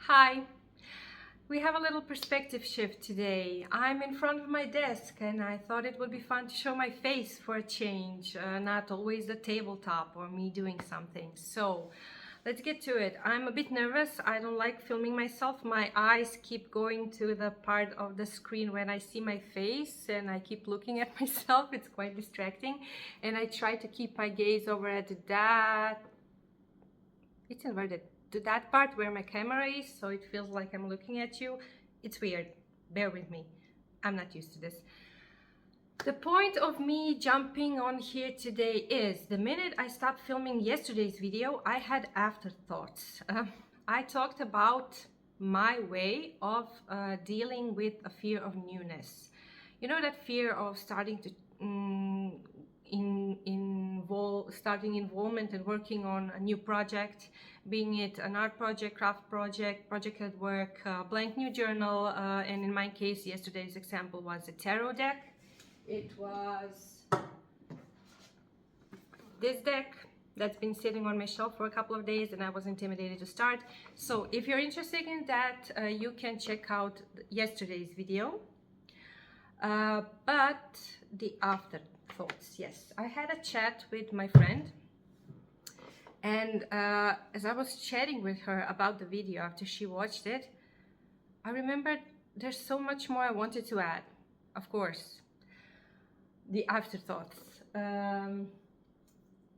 Hi, we have a little perspective shift today. I'm in front of my desk and I thought it would be fun to show my face for a change, not always the tabletop or me doing something. So let's get to it. I'm a bit nervous. I don't like filming myself. My eyes keep going to the part of the screen when I see my face and I keep looking at myself. It's quite distracting. And I try to keep my gaze over at that. It's inverted. To that part where my camera is, so it feels like I'm looking at you. It's weird. Bear with me. I'm not used to this. The point of me jumping on here today is the minute I stopped filming yesterday's video, I had afterthoughts. I talked about my way of dealing with a fear of newness. You know, that fear of starting to starting involvement and working on a new project, being it an art project, craft project, project at work, blank new journal, and in my case, yesterday's example was a tarot deck. It was this deck that's been sitting on my shelf for a couple of days and I was intimidated to start. So if you're interested in that, you can check out yesterday's video. But the afterthoughts, yes. I had a chat with my friend and as I was chatting with her about the video after she watched it, I remembered there's so much more I wanted to add. Of course, the afterthoughts.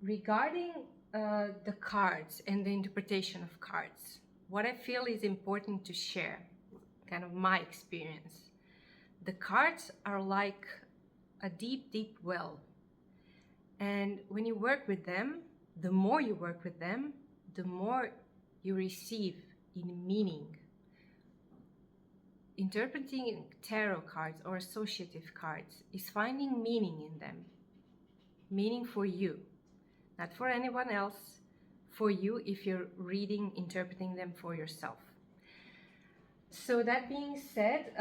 Regarding the cards and the interpretation of cards, what I feel is important to share, kind of my experience. The cards are like a deep, deep well. And when you work with them, the more you work with them, the more you receive in meaning. Interpreting tarot cards or associative cards is finding meaning in them. Meaning for you, not for anyone else, for you if you're reading, interpreting them for yourself. So that being said,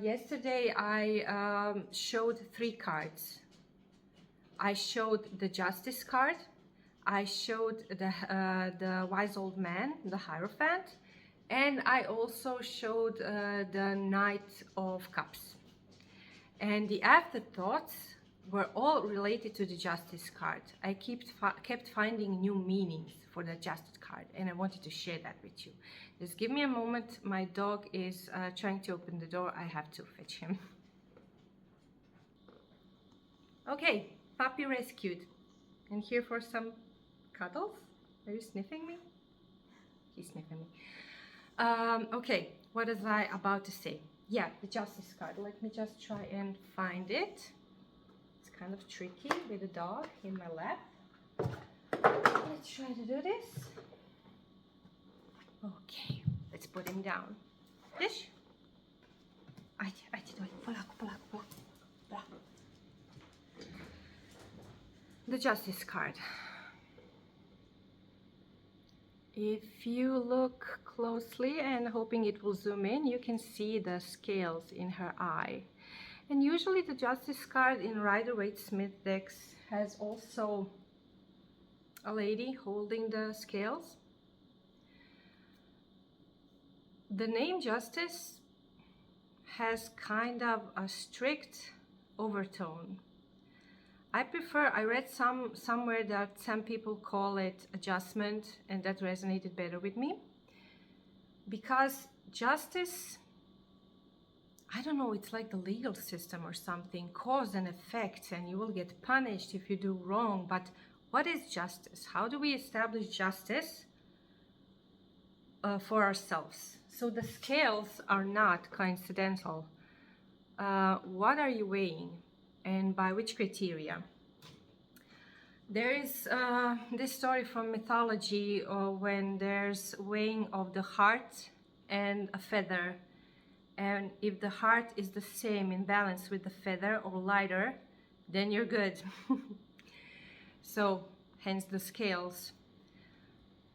yesterday I showed 3 cards. I showed the Justice card, I showed the Wise Old Man, the Hierophant, and I also showed the Knight of Cups. And the afterthoughts were all related to the Justice card. I kept finding new meanings for the Justice card, and I wanted to share that with you. Just give me a moment. My dog is trying to open the door. I have to fetch him. Okay, puppy rescued. And here for some cuddles. Are you sniffing me? He's sniffing me. Okay, what was I about to say? Yeah, the Justice card. Let me just try and find it. It's kind of tricky with a dog in my lap. Let's try to do this. Okay, let's put him down. Dish. The Justice card. If you look closely and hoping it will zoom in, you can see the scales in her eye. And usually the Justice card in Rider-waite Smith decks has also a lady holding the scales. The name Justice has kind of a strict overtone. I read somewhere that some people call it adjustment, and that resonated better with me. Because justice, I don't know, it's like the legal system or something, cause and effect, and you will get punished if you do wrong. But what is justice? How do we establish justice for ourselves? So the scales are not coincidental. What are you weighing, and by which criteria? There is this story from mythology when there's weighing of the heart and a feather. And if the heart is the same in balance with the feather or lighter, then you're good. So, hence the scales.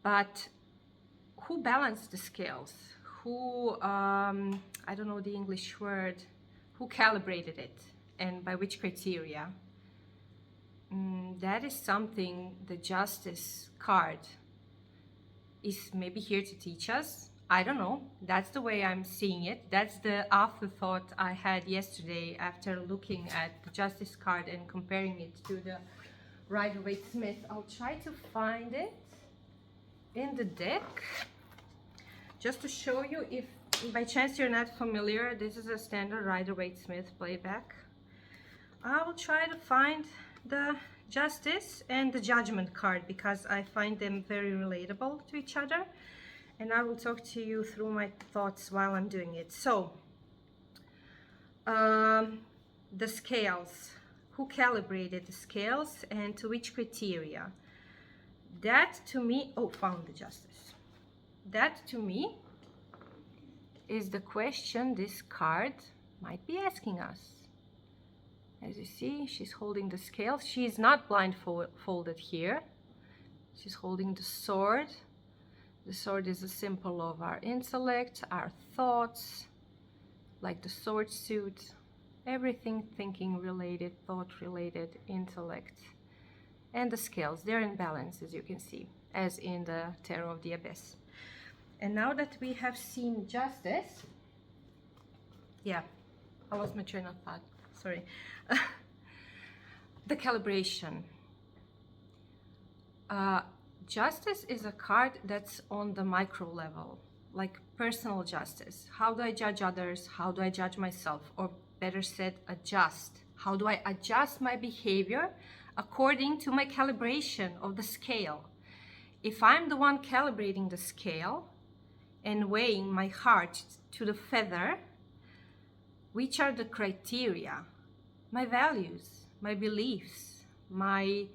But who balanced the scales? Who, I don't know the English word, who calibrated it and by which criteria? That is something the Justice card is maybe here to teach us. I don't know. That's the way I'm seeing it. That's the afterthought I had yesterday after looking at the Justice card and comparing it to the Rider-waite Smith. I'll try to find it in the deck just to show you, if by chance you're not familiar. This is a standard Rider-waite Smith playback. I will try to find the Justice and the Judgment card because I find them very relatable to each other, and I will talk to you through my thoughts while I'm doing it. So the scales, who calibrated the scales and to which criteria? That to me, oh, found the Justice. That to me is the question this card might be asking us. As you see, she's holding the scales. She is not blindfolded here. She's holding the sword. The sword is a symbol of our intellect, our thoughts, like the sword suit, everything thinking related, thought related, intellect. And the scales, they're in balance, as you can see, as in the Tarot of the Abyss. And now that we have seen Justice, yeah, I lost my train of thought, sorry. The calibration. Justice is a card that's on the micro level, like personal justice. How do I judge others? How do I judge myself? Or better said, adjust. How do I adjust my behavior according to my calibration of the scale? If I'm the one calibrating the scale and weighing my heart to the feather, which are the criteria? My values, my beliefs, my,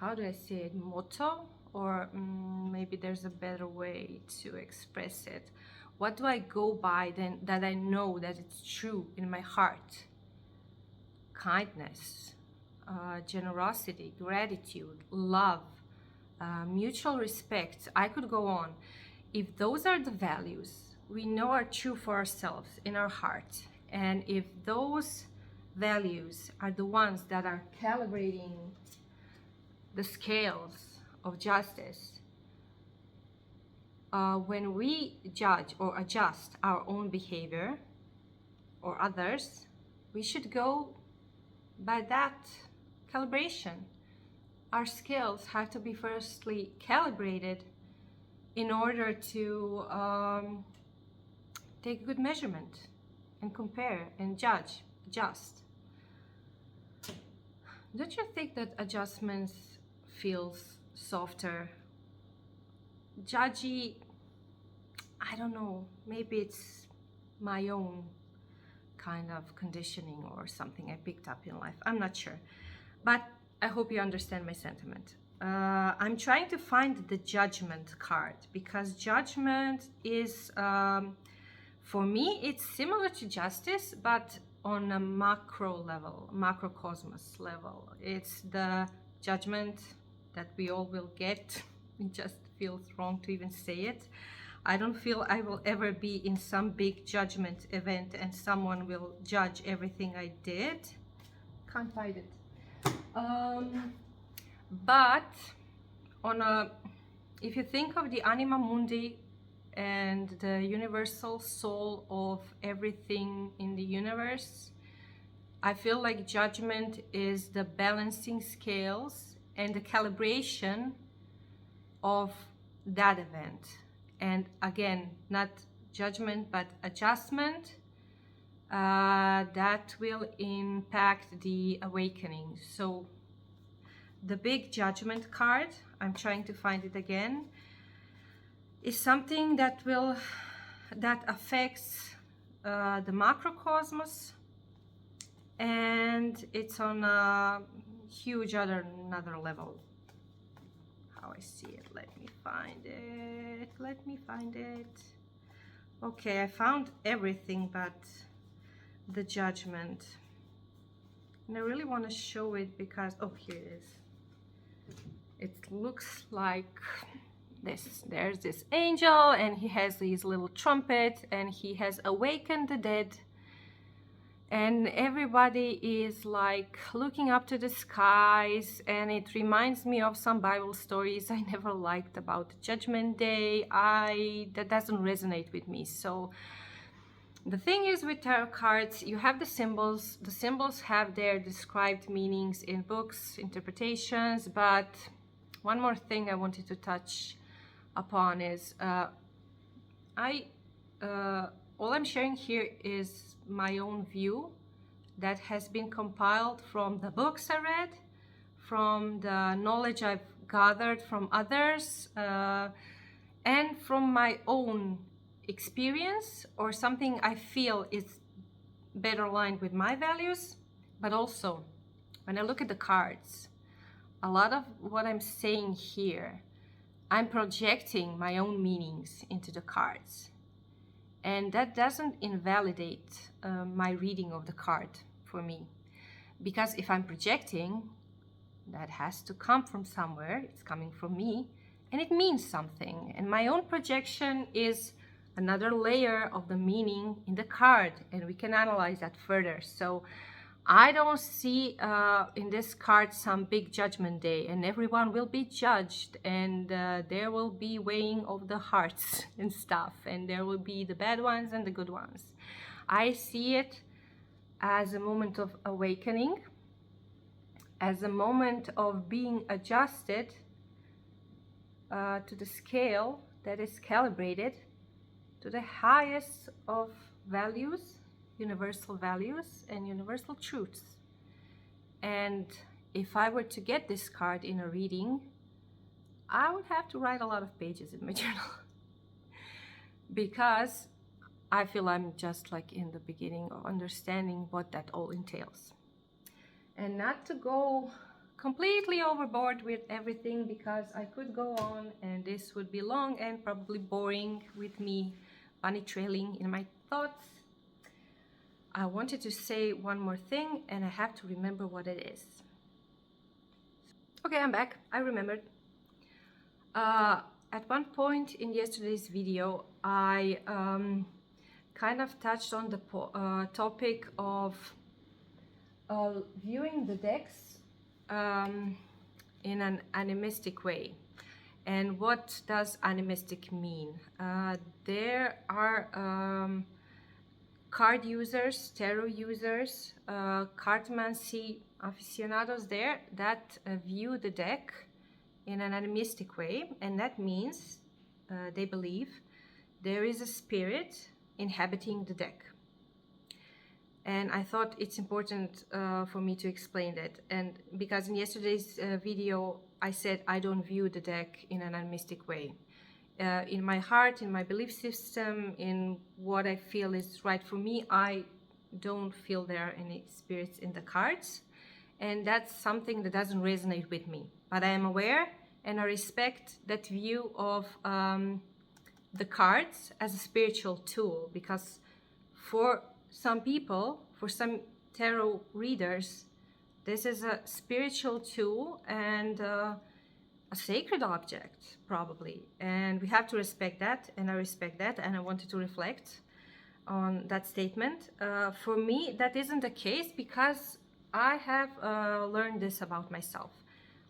how do I say it, motto? Or maybe there's a better way to express it. What do I go by then that I know that it's true in my heart? Kindness, generosity, gratitude, love, mutual respect. I could go on. If those are the values we know are true for ourselves in our heart, and if those values are the ones that are calibrating the scales of justice, when we judge or adjust our own behavior or others, we should go by that calibration. Our scales have to be firstly calibrated in order to take good measurement and compare and judge, adjust. Don't you think that adjustments feels softer? Judgy, I don't know, maybe it's my own kind of conditioning or something I picked up in life. I'm not sure, but I hope you understand my sentiment. I'm trying to find the Judgment card because Judgment is, for me, it's similar to Justice, but on a macro level, macrocosmos level. It's the judgment that we all will get. It just feels wrong to even say it. I don't feel I will ever be in some big judgment event and someone will judge everything I did. Can't find it. But on a, if you think of the anima mundi and the universal soul of everything in the universe, I feel like Judgment is the balancing scales and the calibration of that event. And again, not judgment but adjustment, that will impact the awakening. So the big Judgment card, I'm trying to find it again, is something that affects the macrocosmos, and it's on a huge another level. How I see it, let me find it. Okay, I found everything but the Judgment, and I really want to show it because, oh, here it is. It looks like this. There's this angel and he has his little trumpet and he has awakened the dead, and everybody is like looking up to the skies, and it reminds me of some Bible stories I never liked about Judgment Day. That doesn't resonate with me. So the thing is with tarot cards, you have the symbols. The symbols have their described meanings in books, interpretations, but one more thing I wanted to touch upon is all I'm sharing here is my own view that has been compiled from the books I read, from the knowledge I've gathered from others, and from my own experience, or something I feel is better aligned with my values. But also, when I look at the cards, a lot of what I'm saying here, I'm projecting my own meanings into the cards. And that doesn't invalidate my reading of the card for me. Because if I'm projecting, that has to come from somewhere. It's coming from me, and it means something. And my own projection is another layer of the meaning in the card, and we can analyze that further. So I don't see in this card some big judgment day, and everyone will be judged, and there will be weighing of the hearts and stuff, and there will be the bad ones and the good ones. I see it as a moment of awakening, as a moment of being adjusted to the scale that is calibrated to the highest of values, universal values and universal truths. And if I were to get this card in a reading, I would have to write a lot of pages in my journal because I feel I'm just like in the beginning of understanding what that all entails. And not to go completely overboard with everything, because I could go on and this would be long and probably boring with me bunny trailing in my thoughts. I wanted to say one more thing, and I have to remember what it is. Okay, I'm back. I remembered. At one point in yesterday's video, I kind of touched on the topic of viewing the decks in an animistic way. And what does animistic mean? There are card users, tarot users, cardmancy aficionados there that view the deck in an animistic way, and that means they believe there is a spirit inhabiting the deck. And I thought it's important for me to explain that. And because in yesterday's video, I said I don't view the deck in an animistic way. In my heart, in my belief system, in what I feel is right for me, I don't feel there are any spirits in the cards. And that's something that doesn't resonate with me. But I am aware and I respect that view of the cards as a spiritual tool, because for some people, for some tarot readers, this is a spiritual tool and a sacred object, probably. And we have to respect that, and I respect that, and I wanted to reflect on that statement. For me, that isn't the case, because I have learned this about myself.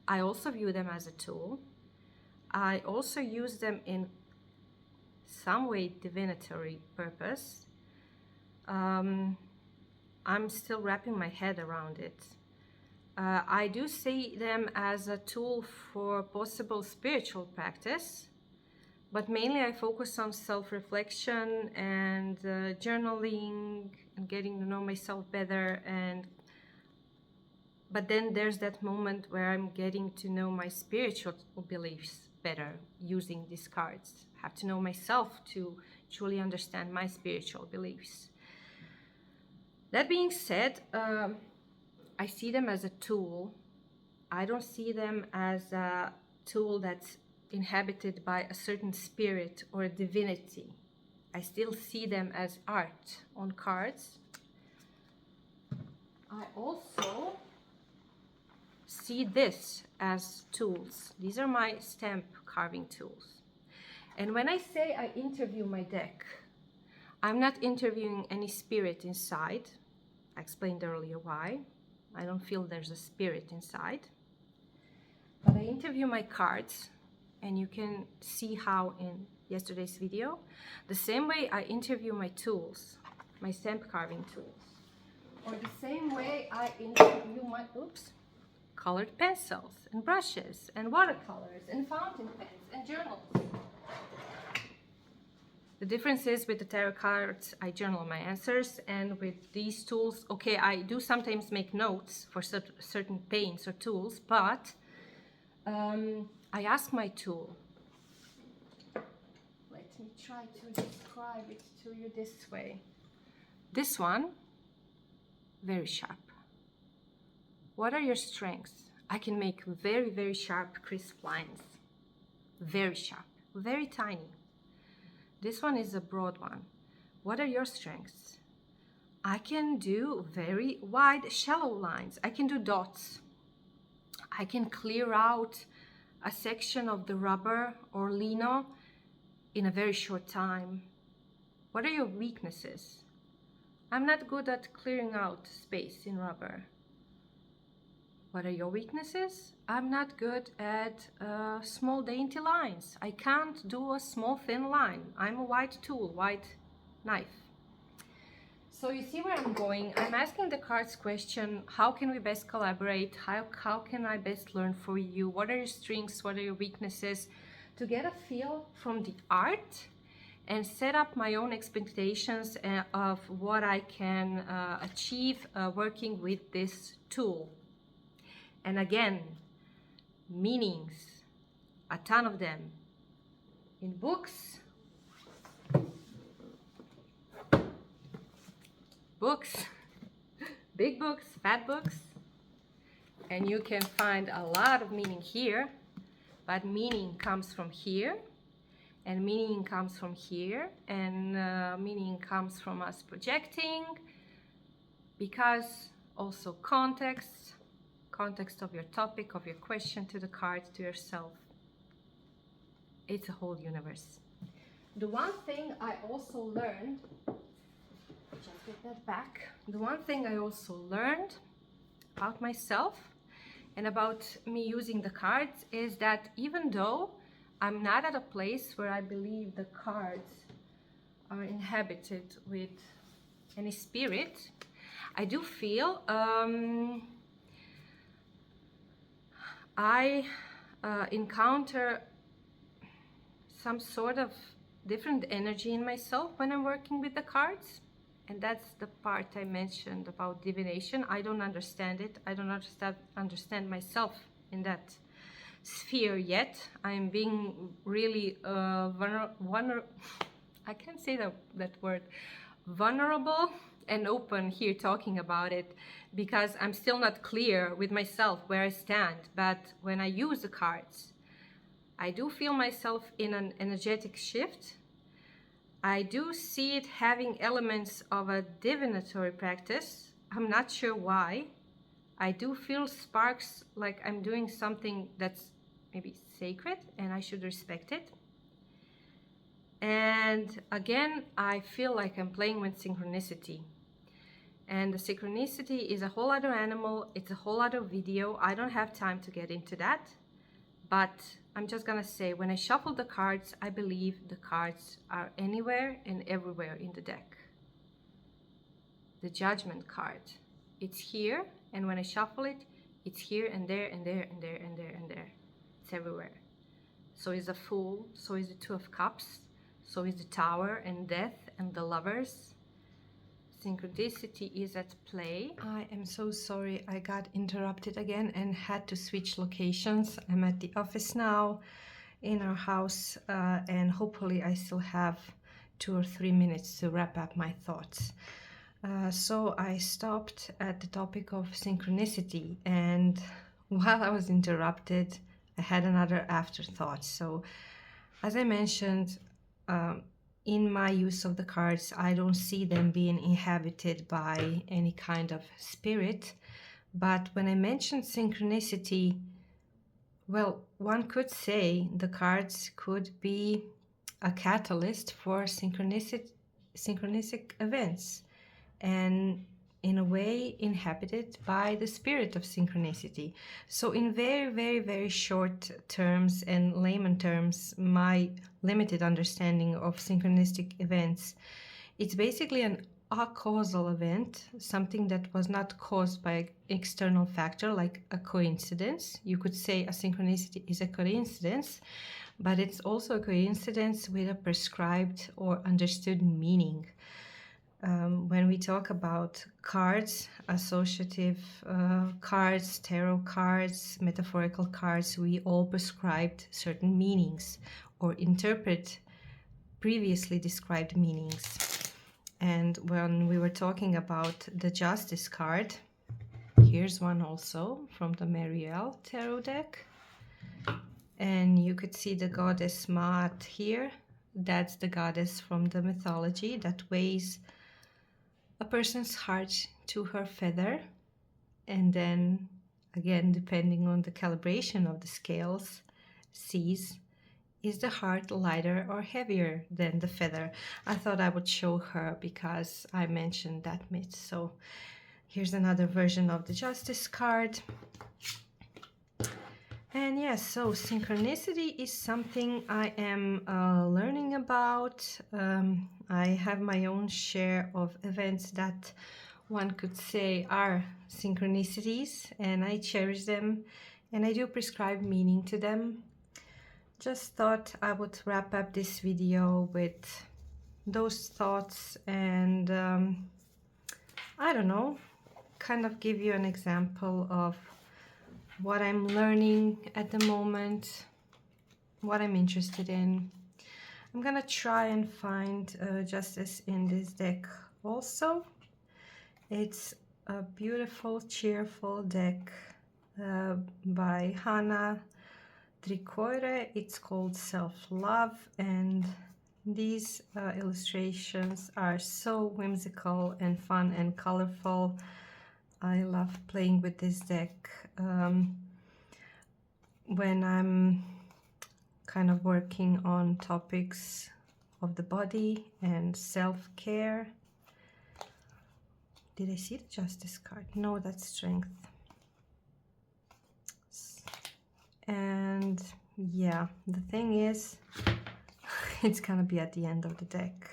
I also view them as a tool. I also use them in some way divinatory purpose. I'm still wrapping my head around it. I do see them as a tool for possible spiritual practice, but mainly I focus on self-reflection and journaling and getting to know myself better. But then there's that moment where I'm getting to know my spiritual beliefs better using these cards. I have to know myself to truly understand my spiritual beliefs. That being said, I see them as a tool. I don't see them as a tool that's inhabited by a certain spirit or a divinity. I still see them as art on cards. I also see this as tools. These are my stamp carving tools. And when I say I interview my deck, I'm not interviewing any spirit inside. I explained earlier why. I don't feel there's a spirit inside. But I interview my cards, and you can see how in yesterday's video, the same way I interview my tools, my stamp carving tools, or the same way I interview my, colored pencils and brushes and watercolors and fountain pens and journals. The difference is with the tarot cards, I journal my answers, and with these tools, okay, I do sometimes make notes for certain paints or tools, but I ask my tool. Let me try to describe it to you this way. This one, very sharp. What are your strengths? I can make very, very sharp, crisp lines. Very sharp, very tiny. This one is a broad one. What are your strengths? I can do very wide, shallow lines. I can do dots. I can clear out a section of the rubber or lino in a very short time. What are your weaknesses? I'm not good at clearing out space in rubber. What are your weaknesses? I'm not good at small dainty lines. I can't do a small thin line. I'm a white tool, white knife. So you see where I'm going. I'm asking the cards question, how can we best collaborate? How can I best learn for you? What are your strengths? What are your weaknesses? To get a feel from the art and set up my own expectations of what I can achieve working with this tool. And again, meanings, a ton of them, in books, big books, fat books, and you can find a lot of meaning here, but meaning comes from here, and meaning comes from here, and meaning comes from us projecting, because also context of your topic, of your question to the card, to yourself. It's a whole universe. The one thing I also learned, just get that back. The one thing I also learned about myself and about me using the cards is that even though I'm not at a place where I believe the cards are inhabited with any spirit, I do feel I encounter some sort of different energy in myself when I'm working with the cards. And that's the part I mentioned about divination. I don't understand it. I don't understand myself in that sphere yet. I'm being really I can't say that word, vulnerable and open here talking about it, because I'm still not clear with myself where I stand. But when I use the cards, I do feel myself in an energetic shift. I do see it having elements of a divinatory practice. I'm not sure why. I do feel sparks, like I'm doing something that's maybe sacred and I should respect it. And again, I feel like I'm playing with synchronicity. And the synchronicity is a whole other animal. It's a whole other video. I don't have time to get into that. But I'm just gonna say, when I shuffle the cards, I believe the cards are anywhere and everywhere in the deck. The Judgment card, it's here, and when I shuffle it, it's here and there and there and there and there and there. It's everywhere. So is the Fool, so is the Two of Cups, so is the Tower and Death and the Lovers. Synchronicity is at play. I am so sorry I got interrupted again and had to switch locations. I'm at the office now in our house, and hopefully I still have 2 or 3 minutes to wrap up my thoughts. So I stopped at the topic of synchronicity, and while I was interrupted, I had another afterthought. So as I mentioned, in my use of the cards, I don't see them being inhabited by any kind of spirit. But when I mentioned synchronicity, well, one could say the cards could be a catalyst for synchronistic events. And in a way inhabited by the spirit of synchronicity. So in very, very, very short terms and layman terms, my limited understanding of synchronistic events, it's basically an acausal event, something that was not caused by an external factor like a coincidence. You could say a synchronicity is a coincidence, but it's also a coincidence with a prescribed or understood meaning. When we talk about cards, associative cards, tarot cards, metaphorical cards, we all prescribed certain meanings or interpret previously described meanings. And when we were talking about the Justice card, here's one also from the Marielle tarot deck. And you could see the goddess Maat here. That's the goddess from the mythology that weighs a person's heart to her feather, and then again, depending on the calibration of the scales, sees, is the heart lighter or heavier than the feather? I thought I would show her because I mentioned that myth. So here's another version of the Justice card. And yes, so synchronicity is something I am learning about. I have my own share of events that one could say are synchronicities, and I cherish them, and I do prescribe meaning to them. Just thought I would wrap up this video with those thoughts and I don't know, kind of give you an example of what I'm learning at the moment, what I'm interested in. I'm gonna try and find justice in this deck also. It's a beautiful, cheerful deck by Hannah Tricoire. It's called Self-Love, and these illustrations are so whimsical and fun and colorful. I love playing with this deck when I'm kind of working on topics of the body and self-care. Did I see the Justice card? No, that's Strength. And yeah, the thing is, it's gonna be at the end of the deck.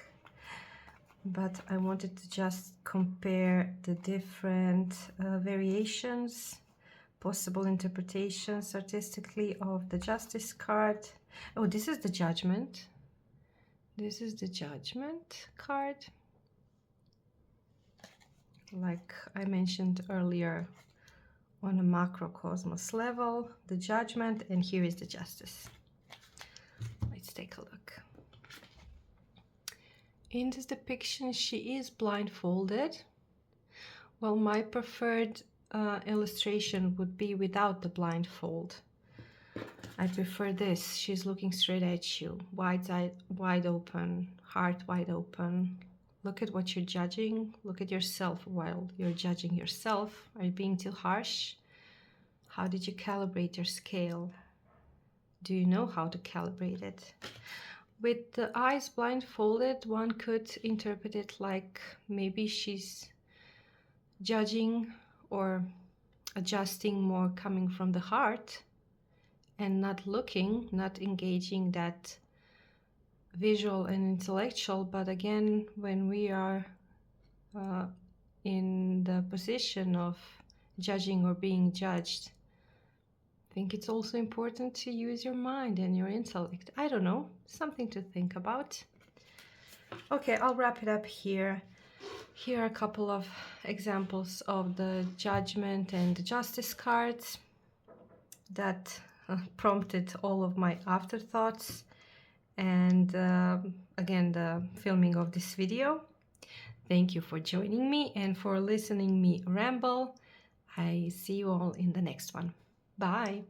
But I wanted to just compare the different variations, possible interpretations artistically of the Justice card. Oh, this is the Judgment. This is the Judgment card. Like I mentioned earlier, on a macrocosmos level, the Judgment, and here is the Justice. Let's take a look. In this depiction, she is blindfolded. Well, my preferred illustration would be without the blindfold. I prefer this. She's looking straight at you, wide open, heart wide open. Look at what you're judging. Look at yourself while you're judging yourself. Are you being too harsh? How did you calibrate your scale? Do you know how to calibrate it? With the eyes blindfolded, one could interpret it like maybe she's judging or adjusting more coming from the heart and not looking, not engaging that visual and intellectual. But again, when we are in the position of judging or being judged, I think it's also important to use your mind and your intellect. I don't know, something to think about. Okay, I'll wrap it up here. Here are a couple of examples of the Judgment and the Justice cards that prompted all of my afterthoughts and again the filming of this video. Thank you for joining me and for listening me ramble. I see you all in the next one. Bye.